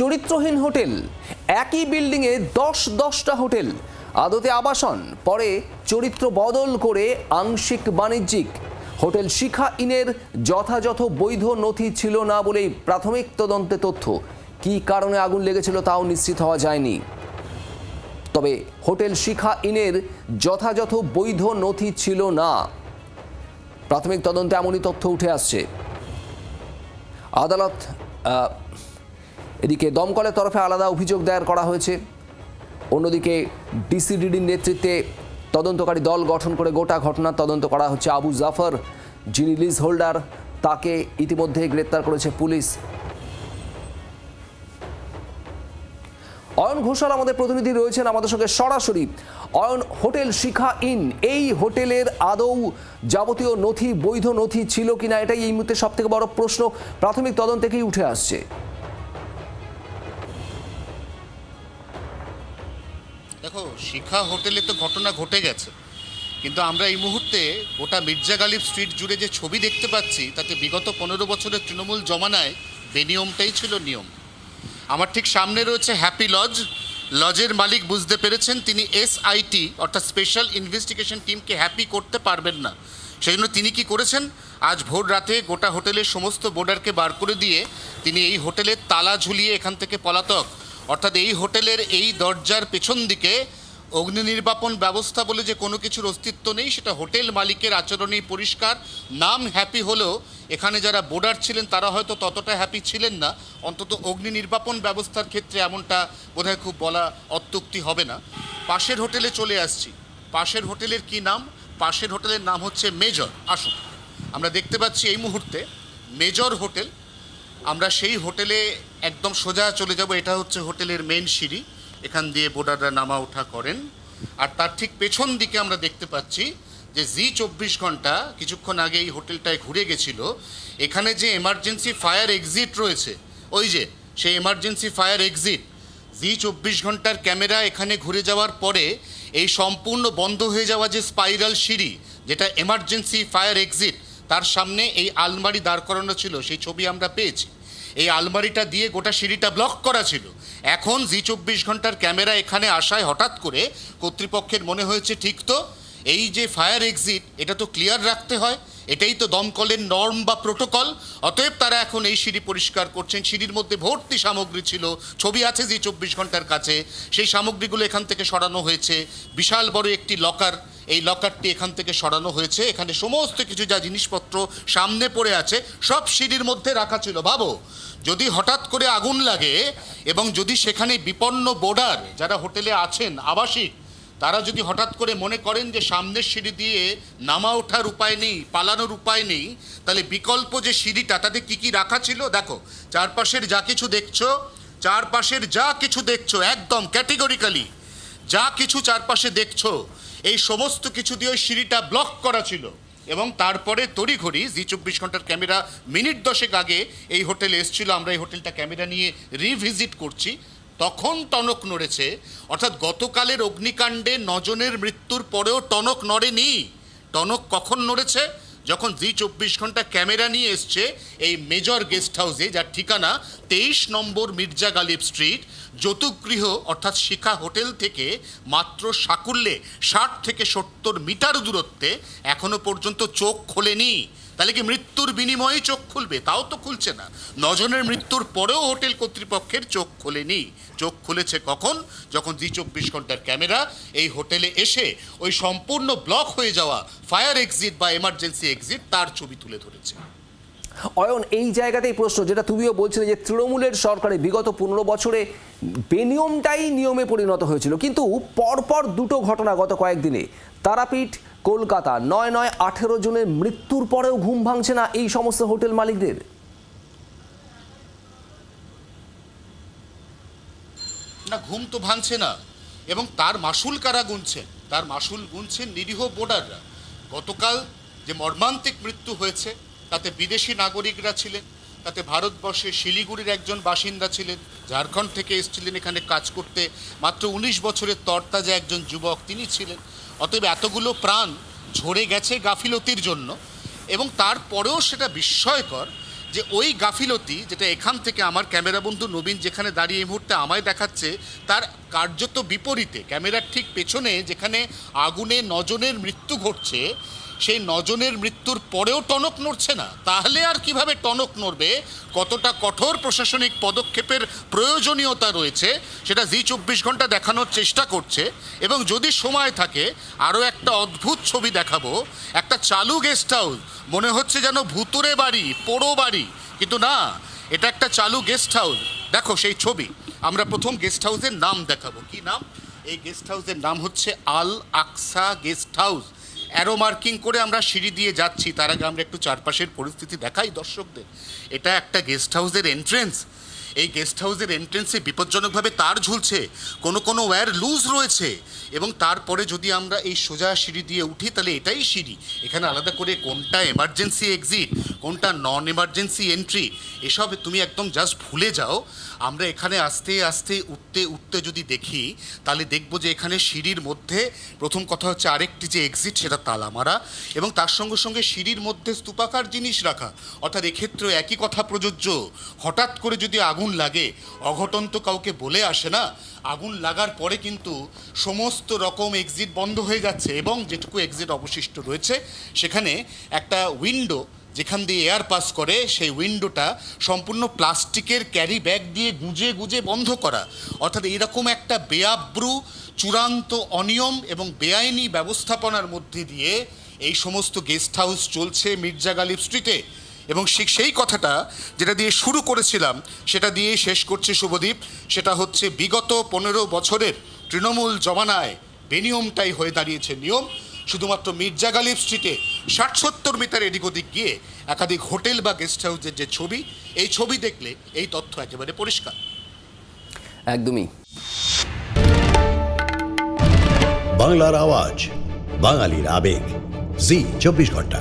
চরিত্রহীন hotel, একই বিল্ডিংয়ে 10টা হোটেল, আদতে আবাসন, পরে চরিত্র বদল করে আংশিক বাণিজ্যিক। হোটেল শিখা ইনের যথাযথ বৈধ নথি ছিল না বলেই প্রাথমিক তদন্তে তথ্য। কী কারণে আগুন লেগেছিল তাও নিশ্চিত হওয়া যায়নি। তবে হোটেল শিখা ইনের যথাযথ বৈধ নথি ছিল না, প্রাথমিক তদন্তে এমনই তথ্য উঠে আসছে। আদালত এদিকে দমকলের তরফে আলাদা অভিযোগ দায়ের করা হয়েছে। অন্যদিকে ডিসিডিডির নেতৃত্বে তদন্তকারী দল গঠন করে গোটা ঘটনার তদন্ত করা হচ্ছে। আবু জাফর, যিনি লিজ হোল্ডার, তাকে ইতিমধ্যে গ্রেপ্তার করেছে পুলিশ। অয়ন ঘোষাল আমাদের প্রতিনিধি রয়েছেন আমাদের সঙ্গে সরাসরি। অয়ন, হোটেল শিখা ইন, এই হোটেলের আদৌ যাবতীয় নথি, বৈধ নথি ছিল কিনা, এটাই এই মুহূর্তে সব থেকে বড় প্রশ্ন। প্রাথমিক তদন্তে কি উঠে আসছে? দেখো, শিখা হোটেলে তো ঘটনা ঘটে গেছে, কিন্তু আমরা এই মুহূর্তে গোটা মির্জা গালিব স্ট্রিট জুড়ে যে ছবি দেখতে পাচ্ছি তাতে বিগত 15 বছরের তৃণমূল জমানায় বেনিয়মটাই ছিল নিয়ম। আমার ঠিক সামনে রয়েছে হ্যাপি লজ। লজের মালিক বুঝতে পেরেছেন তিনি এসআইটি অর্থাৎ স্পেশাল ইনভেস্টিগেশন টিমকে হ্যাপি করতে পারবেন না। সেই জন্য তিনি কি করেছেন, আজ ভোর রাতে গোটা হোটেলের সমস্ত বোর্ডারকে বার করে দিয়ে তিনি এই হোটেলের তালা ঝুলিয়ে এখান থেকে পলাতক। অর্থাৎ এই হোটেলের এই দরজার পেছন দিকে অগ্নি নির্বাপন ব্যবস্থা বলে যে কোনো কিছুর অস্তিত্ব নেই, সেটা হোটেল মালিকের আচরণেই পরিষ্কার। নাম হ্যাপি হলেও এখানে যারা বোর্ডার ছিলেন তারা হয়তো ততটা হ্যাপি ছিলেন না। অন্তত অগ্নি নির্বাপন ব্যবস্থার ক্ষেত্রে এমনটা বোধহয় খুব বলা অত্যুক্তি হবে না। পাশের হোটেলে চলে আসছি। পাশের হোটেলের কি নাম? পাশের হোটেলের নাম হচ্ছে মেজর। আসুন, আমরা দেখতে পাচ্ছি এই মুহূর্তে মেজর হোটেল। আমরা সেই হোটেলে একদম সোজা চলে যাব। এটা হচ্ছে হোটেলের মেন সিঁড়ি, এখান দিয়ে বোর্ডাররা নামা ওঠা করেন। আর তার ঠিক পেছন দিকে আমরা দেখতে পাচ্ছি যে জি 24 ঘন্টা কিছুক্ষণ আগে এই হোটেলটায় ঘুরে গেছিল। এখানে যে এমার্জেন্সি ফায়ার এক্সিট রয়েছে, ওই যে সেই এমার্জেন্সি ফায়ার এক্সিট, জি 24 ঘন্টার ক্যামেরা এখানে ঘুরে যাওয়ার পরে এই সম্পূর্ণ বন্ধ হয়ে যাওয়া যে স্পাইরাল সিঁড়ি, যেটা এমার্জেন্সি ফায়ার এক্সিট, তার সামনে এই আলমারি দাঁড় করানো ছিল। সেই ছবি আমরা পেয়েছি। এই আলমারিটা দিয়ে গোটা সিঁড়িটা ব্লক করা ছিল। এখন জি 24 ঘন্টার ক্যামেরা এখানে আসায় হঠাৎ করে কর্তৃপক্ষের মনে হয়েছে ঠিক তো, এই যে ফায়ার এক্সিট এটা তো ক্লিয়ার রাখতে হয়, এটাই তো দমকলের নর্ম বা প্রোটোকল। অতএব তারা এখন এই সিঁড়ি পরিষ্কার করছেন। সিঁড়ির মধ্যে ভর্তি সামগ্রী ছিল, ছবি আছে জি 24 ঘন্টার কাছে। সেই সামগ্রীগুলো এখান থেকে সরানো হয়েছে। বিশাল বড় একটি লকার, এই লকারটি এখান থেকে সরানো হয়েছে। এখানে সমস্ত কিছু যা জিনিসপত্র সামনে পড়ে আছে সব সিঁড়ির মধ্যে রাখা ছিল। ভাবো, যদি হঠাৎ করে আগুন লাগে এবং যদি সেখানে বিপন্ন বোর্ডার যারা হোটেলে আছেন আবাসিক, তারা যদি হঠাৎ করে মনে করেন যে সামনের সিঁড়ি দিয়ে নামা ওঠার উপায় নেই, পালানোর উপায় নেই, তাহলে বিকল্প যে সিঁড়িটা তাতে কী কী রাখা ছিল দেখো। চারপাশের যা কিছু দেখছো, চারপাশের যা কিছু দেখছো, একদম ক্যাটেগরিক্যালি যা কিছু চারপাশে দেখছো, এই সমস্ত কিছু দিয়ে ওই সিঁড়িটা ব্লক করা ছিল। এবং তারপরে তড়িঘড়ি জি 24 ঘন্টার ক্যামেরা মিনিট 10 আগে এই হোটেলে এসেছিল। আমরা এই হোটেলটা ক্যামেরা নিয়ে রিভিজিট করছি, তখন টনক নড়েছে। অর্থাৎ গতকালের অগ্নিকাণ্ডে 9 জনের মৃত্যুর পরেও টনক নড়েনি। টনক কখন নড়েছে? যখন জি 24 ঘন্টা ক্যামেরা নিয়ে এসছে এই মেজর গেস্ট হাউসে, যার ঠিকানা 23 নম্বর মির্জা গালিব স্ট্রিট, যৌতুকগৃহ অর্থাৎ শিখা হোটেল থেকে মাত্র সাকুল্যে 60 থেকে 70 মিটার দূরত্বে। এখনো পর্যন্ত চোখ খোলেনি। তাহলে কি মৃত্যুর বিনিময়ে চোখ খুলবে? তাও তো খুলছে না। 9 জনের মৃত্যুর পরেও হোটেল কর্তৃপক্ষের চোখ খোলেনি। চোখ খুলেছে কখন? যখন জি 24 ঘন্টার ক্যামেরা এই হোটেলে এসে ওই সম্পূর্ণ ব্লক হয়ে যাওয়া ফায়ার এক্সিট বা এমার্জেন্সি এক্সিট তার ছবি তুলে ধরেছে। অয়ন, এই জায়গাতেই প্রশ্ন, যেটা তুমিও বলছিলে যে তৃণমূলের সরকারে বিগত 15 বছরে বেনিয়মটাই নিয়মে পরিণত হয়েছিল, কিন্তু পরপর দুটো ঘটনা গত কয়েকদিনে, তারাপীঠ, কলকাতা, 9-9-18 জনের মৃত্যুর পরেও ঘুম ভাঙছে না এই সমস্ত হোটেল মালিকদের। না, ঘুম তো ভাঙছে না। এবং তার মাসুল কারা গুনছেন? তার মাসুল গুনছেন নিরীহ বোর্ডাররা। গতকাল যে মর্মান্তিক মৃত্যু হয়েছে তাতে বিদেশি নাগরিকরা ছিলেন, তাতে ভারতবর্ষের শিলিগুড়ির একজন বাসিন্দা ছিলেন, ঝাড়খণ্ড থেকে এসেছিলেন এখানে কাজ করতে, মাত্র 19 বছরের তরতাজা একজন যুবক তিনি ছিলেন। অতএব এতগুলো প্রাণ ঝরে গেছে গাফিলতির জন্য। এবং তারপরেও সেটা বিস্ময়কর যে ওই গাফিলতি যেটা এখান থেকে আমার ক্যামেরা বন্ধু নবীন যেখানে দাঁড়িয়ে এই মুহূর্তে আমায় দেখাচ্ছে, তার কার্যত বিপরীতে ক্যামেরার ঠিক পেছনে যেখানে আগুনে 9 জনের মৃত্যু ঘটছে, সেই 9 জনের মৃত্যুর পরেও টনক নড়ছে না। তাহলে আর কিভাবে টনক নড়বে? কতটা কঠোর প্রশাসনিক পদক্ষেপের প্রয়োজনীয়তা রয়েছে সেটা জি24 ঘন্টা দেখানোর চেষ্টা করছে। এবং যদি সময় থাকে আরও একটা অদ্ভুত ছবি দেখাবো, একটা চালু গেস্ট হাউস, মনে হচ্ছে যেন ভুতুরে বাড়ি, পোড়ো বাড়ি, কিন্তু না, এটা একটা চালু গেস্ট হাউস। দেখো সেই ছবি। আমরা প্রথম গেস্ট হাউসের নাম দেখাবো। কি নাম? এই গেস্ট হাউসের নাম হচ্ছে আল আকসা গেস্ট হাউস। অ্যারো মার্কিং করে আমরা সিঁড়ি দিয়ে যাচ্ছি, তার আগে আমরা একটু চারপাশের পরিস্থিতি দেখাই দর্শকদের। এটা একটা গেস্ট হাউসের এন্ট্রেন্স। এই গেস্ট হাউসের এন্ট্রেন্সে বিপজ্জনকভাবে তার ঝুলছে, কোনো কোনো ওয়্যার লুজ রয়েছে, এবং তারপরে যদি আমরা এই সোজা সিঁড়ি দিয়ে উঠি তাহলে এটাই সিঁড়ি। এখানে আলাদা করে কোনটা এমার্জেন্সি এক্সিট, কোনটা নন এমার্জেন্সি এন্ট্রি, এসব তুমি একদম জাস্ট ভুলে যাও। আমরা এখানে আস্তে আস্তে উঠতে উঠতে যদি দেখি তাহলে দেখবো যে এখানে সিঁড়ির মধ্যে প্রথম কথা হচ্ছে আরেকটি যে এক্সিট সেটা তালা মারা, এবং তার সঙ্গে সঙ্গে সিঁড়ির মধ্যে স্তূপাকার জিনিস রাখা। অর্থাৎ এক্ষেত্রে একই কথা প্রযোজ্য। হঠাৎ করে যদি আগুন লাগে, অঘটন তো কাউকে বলে আসে না। আগুন লাগার পরে কিন্তু সমস্ত রকম এক্সিট বন্ধ হয়ে যাচ্ছে, এবং যেটুকু এক্সিট অবশিষ্ট রয়েছে সেখানে একটা উইন্ডো যেখান দিয়ে এয়ার পাস করে, সেই উইন্ডোটা সম্পূর্ণ প্লাস্টিকের ক্যারি ব্যাগ দিয়ে গুঁজে গুঁজে বন্ধ করা। অর্থাৎ এইরকম একটা বেআব্রু, চূড়ান্ত অনিয়ম এবং বেআইনি ব্যবস্থাপনার মধ্যে দিয়ে এই সমস্ত গেস্ট হাউস চলছে মির্জা গালিব স্ট্রিটে। এবং সেই কথাটা যেটা দিয়ে শুরু করেছিলাম সেটা দিয়ে শেষ করছে শুভদীপ। সেটা হচ্ছে বিগত 15 বছরের তৃণমূল জমানায় বেনিয়মটাই হয়ে দাঁড়িয়েছে নিয়ম। শুধুমাত্র মির্জা গালিব স্ট্রিটে 60-70 মিটার এদিক ওদিক গিয়ে একাধিক হোটেল বা গেস্ট হাউসের যে ছবি, এই ছবি দেখলে এই তথ্য একেবারে পরিষ্কার। একদমই। বাংলার আওয়াজ, বাঙালির আবেগ, জি 24 ঘন্টা।